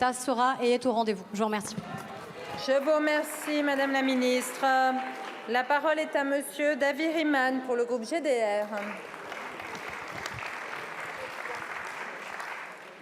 l'État sera et est au rendez-vous. Je vous remercie. Je vous remercie, Madame la Ministre. La parole est à Monsieur David Riemann pour le groupe GDR.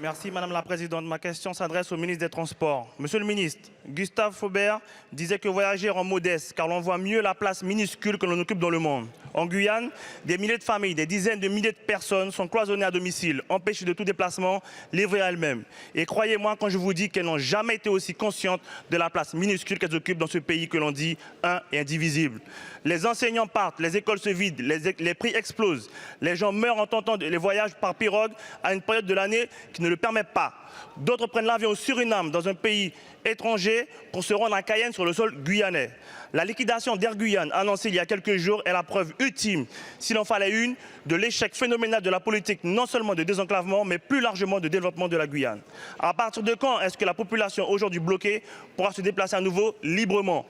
Merci Madame la Présidente. Ma question s'adresse au ministre des Transports. Monsieur le ministre, Gustave Faubert disait que voyager rend modeste car l'on voit mieux la place minuscule que l'on occupe dans le monde. En Guyane, des milliers de familles, des dizaines de milliers de personnes sont cloisonnées à domicile, empêchées de tout déplacement, livrées à elles-mêmes. Et croyez-moi quand je vous dis qu'elles n'ont jamais été aussi conscientes de la place minuscule qu'elles occupent dans ce pays que l'on dit un et indivisible. Les enseignants partent, les écoles se vident, les prix explosent. Les gens meurent en tentant les voyages par pirogue à une période de l'année qui ne le permet pas. D'autres prennent l'avion au Suriname, dans un pays étranger, pour se rendre à Cayenne sur le sol guyanais. La liquidation d'Air Guyane, annoncée il y a quelques jours, est la preuve ultime, s'il en fallait une, de l'échec phénoménal de la politique, non seulement de désenclavement, mais plus largement de développement de la Guyane. À partir de quand est-ce que la population aujourd'hui bloquée pourra se déplacer à nouveau librement ?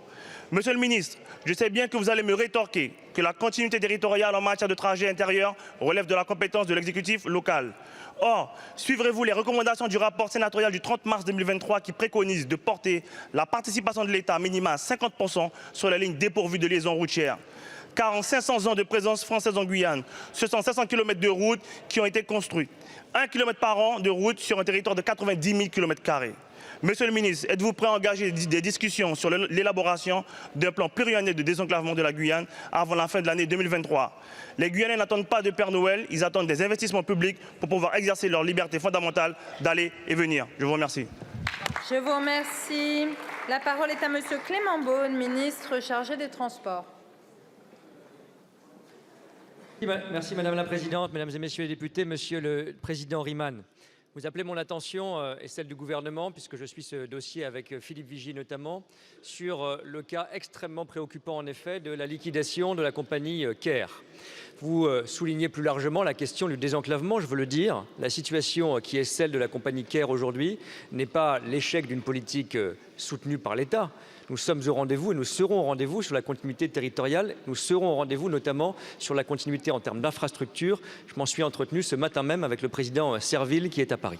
Monsieur le ministre, je sais bien que vous allez me rétorquer que la continuité territoriale en matière de trajet intérieur relève de la compétence de l'exécutif local. Or, suivrez-vous les recommandations du rapport sénatorial du 30 mars 2023 qui préconise de porter la participation de l'État minima à 50% sur les lignes dépourvues de liaison routière ? Car en 500 ans de présence française en Guyane, ce sont 500 km de routes qui ont été construites. 1 km par an de route sur un territoire de 90 000 km². Monsieur le ministre, êtes-vous prêt à engager des discussions sur l'élaboration d'un plan pluriannuel de désenclavement de la Guyane avant la fin de l'année 2023 ? Les Guyanais n'attendent pas de Père Noël, ils attendent des investissements publics pour pouvoir exercer leur liberté fondamentale d'aller et venir. Je vous remercie. Je vous remercie. La parole est à Monsieur Clément Beaune, ministre chargé des Transports. Merci Madame la Présidente, Mesdames et Messieurs les députés, Monsieur le Président Riemann. Vous appelez mon attention et celle du gouvernement, puisque je suis ce dossier avec Philippe Vigy notamment, sur le cas extrêmement préoccupant en effet de la liquidation de la compagnie Cair. Vous soulignez plus largement la question du désenclavement, je veux le dire. La situation qui est celle de la compagnie Cair aujourd'hui n'est pas l'échec d'une politique soutenue par l'État. Nous sommes au rendez-vous et nous serons au rendez-vous sur la continuité territoriale. Nous serons au rendez-vous notamment sur la continuité en termes d'infrastructures. Je m'en suis entretenu ce matin même avec le président Serville qui est à Paris.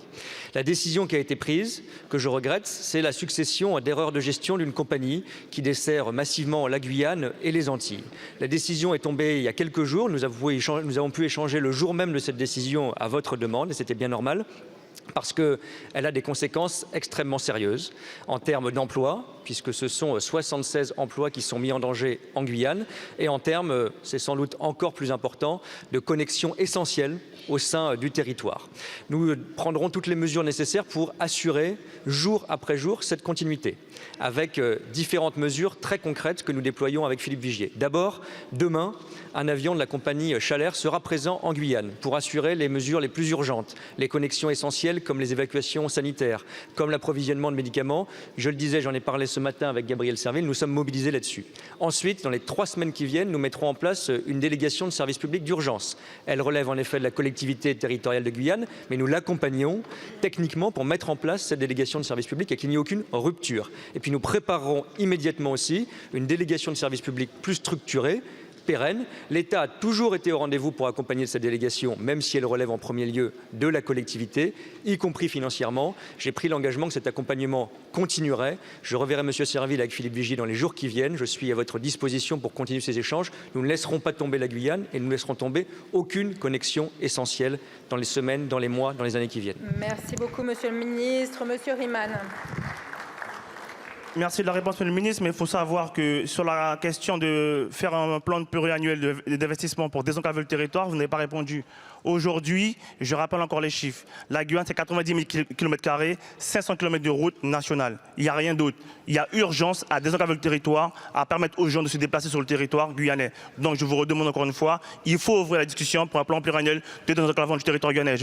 La décision qui a été prise, que je regrette, c'est la succession d'erreurs de gestion d'une compagnie qui dessert massivement la Guyane et les Antilles. La décision est tombée il y a quelques jours. Nous avons pu échanger le jour même de cette décision à votre demande et c'était bien normal. Parce qu'elle a des conséquences extrêmement sérieuses en termes d'emploi, puisque ce sont 76 emplois qui sont mis en danger en Guyane, et en termes, c'est sans doute encore plus important, de connexions essentielles au sein du territoire. Nous prendrons toutes les mesures nécessaires pour assurer jour après jour cette continuité, avec différentes mesures très concrètes que nous déployons avec Philippe Vigier. D'abord, demain, un avion de la compagnie Chalair sera présent en Guyane pour assurer les mesures les plus urgentes, les connexions essentielles comme les évacuations sanitaires, comme l'approvisionnement de médicaments. Je le disais, j'en ai parlé ce matin avec Gabriel Serville, nous sommes mobilisés là-dessus. Ensuite, dans les 3 semaines qui viennent, nous mettrons en place une délégation de service public d'urgence. Elle relève en effet de la collectivité territoriale de Guyane, mais nous l'accompagnons techniquement pour mettre en place cette délégation de service public et qu'il n'y ait aucune rupture. Et puis nous préparerons immédiatement aussi une délégation de service public plus structurée, pérenne. L'État a toujours été au rendez-vous pour accompagner cette délégation, même si elle relève en premier lieu de la collectivité, y compris financièrement. J'ai pris l'engagement que cet accompagnement continuerait. Je reverrai M. Serville avec Philippe Vigier dans les jours qui viennent. Je suis à votre disposition pour continuer ces échanges. Nous ne laisserons pas tomber la Guyane et nous ne laisserons tomber aucune connexion essentielle dans les semaines, dans les mois, dans les années qui viennent. Merci beaucoup, Monsieur le Ministre. Monsieur Riemann. Merci de la réponse, Monsieur le ministre, mais il faut savoir que sur la question de faire un plan pluriannuel d'investissement pour désenclaver le territoire, vous n'avez pas répondu. Aujourd'hui, je rappelle encore les chiffres. La Guyane, c'est 90 000 km², 500 km de route nationale. Il n'y a rien d'autre. Il y a urgence à désenclaver le territoire, à permettre aux gens de se déplacer sur le territoire guyanais. Donc je vous redemande encore une fois, il faut ouvrir la discussion pour un plan pluriannuel de désenclavement du territoire guyanais.